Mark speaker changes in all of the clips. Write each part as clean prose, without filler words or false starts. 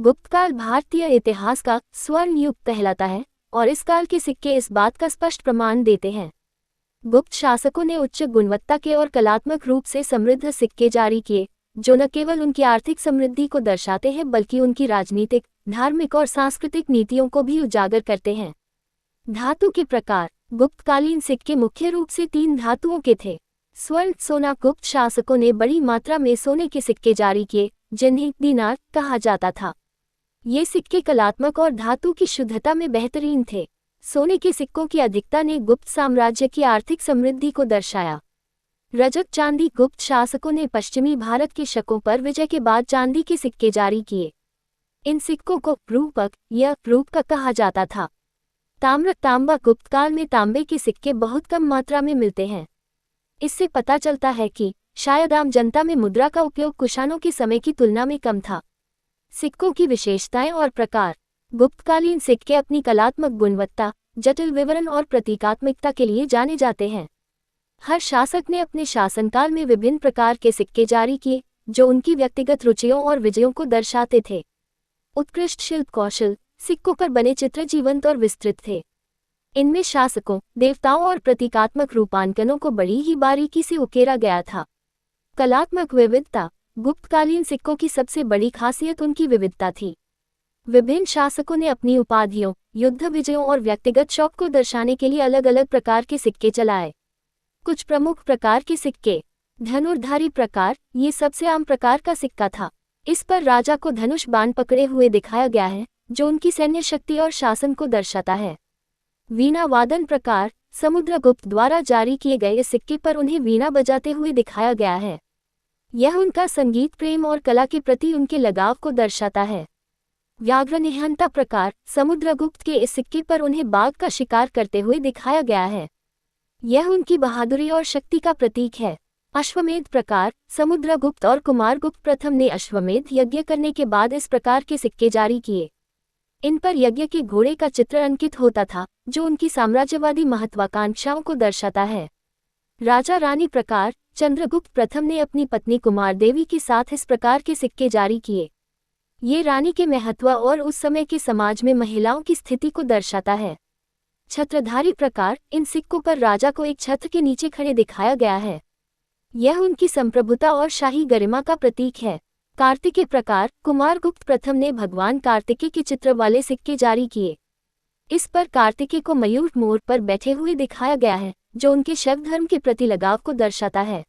Speaker 1: गुप्त काल भारतीय इतिहास का स्वर्ण युग कहलाता है और इस काल के सिक्के इस बात का स्पष्ट प्रमाण देते हैं। गुप्त शासकों ने उच्च गुणवत्ता के और कलात्मक रूप से समृद्ध सिक्के जारी किए, जो न केवल उनकी आर्थिक समृद्धि को दर्शाते हैं बल्कि उनकी राजनीतिक, धार्मिक और सांस्कृतिक नीतियों को भी उजागर करते हैं। धातु के प्रकार। गुप्तकालीन सिक्के मुख्य रूप से 3 धातुओं के थे। स्वर्ण, सोना। गुप्त शासकों ने बड़ी मात्रा में सोने के सिक्के जारी किए, जिन्हें दीनार कहा जाता था। ये सिक्के कलात्मक और धातु की शुद्धता में बेहतरीन थे। सोने के सिक्कों की अधिकता ने गुप्त साम्राज्य की आर्थिक समृद्धि को दर्शाया। रजत, चांदी। गुप्त शासकों ने पश्चिमी भारत के शकों पर विजय के बाद चांदी के सिक्के जारी किए। इन सिक्कों को रूपक या रूपका कहा जाता था। ताम्र, तांबा। गुप्तकाल में तांबे के सिक्के बहुत कम मात्रा में मिलते हैं। इससे पता चलता है कि शायद आम जनता में मुद्रा का उपयोग कुषाणों के समय की तुलना में कम था। सिक्कों की विशेषताएं और प्रकार। गुप्तकालीन सिक्के अपनी कलात्मक गुणवत्ता, जटिल विवरण और प्रतीकात्मकता के लिए जाने जाते हैं। हर शासक ने अपने शासनकाल में विभिन्न प्रकार के सिक्के जारी किए, जो उनकी व्यक्तिगत रुचियों और विजयों को दर्शाते थे। उत्कृष्ट शिल्प कौशल। सिक्कों पर बने चित्र जीवंत और विस्तृत थे। इनमें शासकों, देवताओं और प्रतीकात्मक रूपांकनों को बड़ी ही बारीकी से उकेरा गया था। कलात्मक विविधता। गुप्तकालीन सिक्कों की सबसे बड़ी खासियत उनकी विविधता थी। विभिन्न शासकों ने अपनी उपाधियों, युद्ध विजयों और व्यक्तिगत शौक को दर्शाने के लिए अलग अलग प्रकार के सिक्के चलाए। कुछ प्रमुख प्रकार के सिक्के। धनुर्धारी प्रकार। ये सबसे आम प्रकार का सिक्का था। इस पर राजा को धनुष बाण पकड़े हुए दिखाया गया है, जो उनकी सैन्य शक्ति और शासन को दर्शाता है। वीणा वादन प्रकार। समुद्रगुप्त द्वारा जारी किए गए इस सिक्के पर उन्हें वीणा बजाते हुए दिखाया गया है। यह उनका संगीत प्रेम और कला के प्रति उनके लगाव को दर्शाता है। व्याघ्र निहंता प्रकार। समुद्रगुप्त के इस सिक्के पर उन्हें बाघ का शिकार करते हुए दिखाया गया है। यह उनकी बहादुरी और शक्ति का प्रतीक है। अश्वमेध प्रकार। समुद्रगुप्त और कुमारगुप्त प्रथम ने अश्वमेध यज्ञ करने के बाद इस प्रकार के सिक्के जारी किए। इन पर यज्ञ के घोड़े का चित्र अंकित होता था, जो उनकी साम्राज्यवादी महत्वाकांक्षाओं को दर्शाता है। राजा रानी प्रकार। चंद्रगुप्त प्रथम ने अपनी पत्नी कुमार देवी के साथ इस प्रकार के सिक्के जारी किए। ये रानी के महत्व और उस समय के समाज में महिलाओं की स्थिति को दर्शाता है। छत्रधारी प्रकार। इन सिक्कों पर राजा को एक छत्र के नीचे खड़े दिखाया गया है। यह उनकी संप्रभुता और शाही गरिमा का प्रतीक है। कार्तिकेय प्रकार। कुमारगुप्त प्रथम ने भगवान कार्तिकेय के चित्र वाले सिक्के जारी किए। इस पर कार्तिकेय को मयूर मोर पर बैठे हुए दिखाया गया है, जो उनके शैव धर्म के प्रति लगाव को दर्शाता है।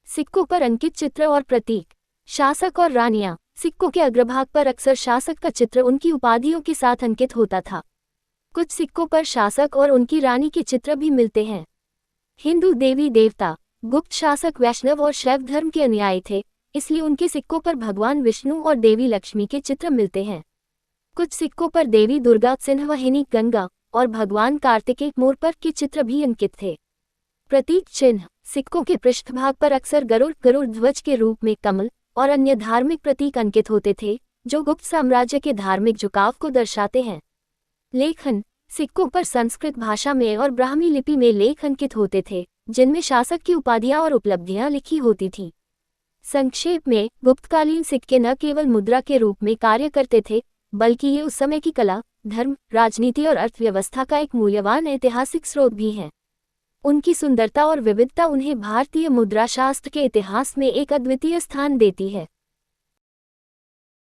Speaker 1: सिक्कों पर अंकित चित्र और प्रतीक। शासक और रानियां। सिक्कों के अग्रभाग पर अक्सर शासक का चित्र उनकी उपाधियों के साथ अंकित होता था। कुछ सिक्कों पर शासक और उनकी रानी के चित्र भी मिलते हैं। हिंदू देवी देवता। गुप्त शासक वैष्णव और शैव धर्म के अनुयायी थे, इसलिए उनके सिक्कों पर भगवान विष्णु और देवी लक्ष्मी के चित्र मिलते हैं। कुछ सिक्कों पर देवी दुर्गा, सिंहवाहिनी गंगा और भगवान कार्तिकेय मोर पर के चित्र भी अंकित थे। प्रतीक चिन्ह। सिक्कों के पृष्ठभाग पर अक्सर गरुड़ ध्वज के रूप में कमल और अन्य धार्मिक प्रतीक अंकित होते थे, जो गुप्त साम्राज्य के धार्मिक झुकाव को दर्शाते हैं। लेखन। सिक्कों पर संस्कृत भाषा में और ब्राह्मी लिपि में लेख अंकित होते थे, जिनमें शासक की उपाधियां और उपलब्धियां लिखी होती थीं। संक्षेप में, गुप्तकालीन सिक्के न केवल मुद्रा के रूप में कार्य करते थे, बल्कि ये उस समय की कला, धर्म, राजनीति और अर्थव्यवस्था का एक मूल्यवान ऐतिहासिक स्रोत भी हैं। उनकी सुंदरता और विविधता उन्हें भारतीय मुद्रा शास्त्र के इतिहास में एक अद्वितीय स्थान देती है।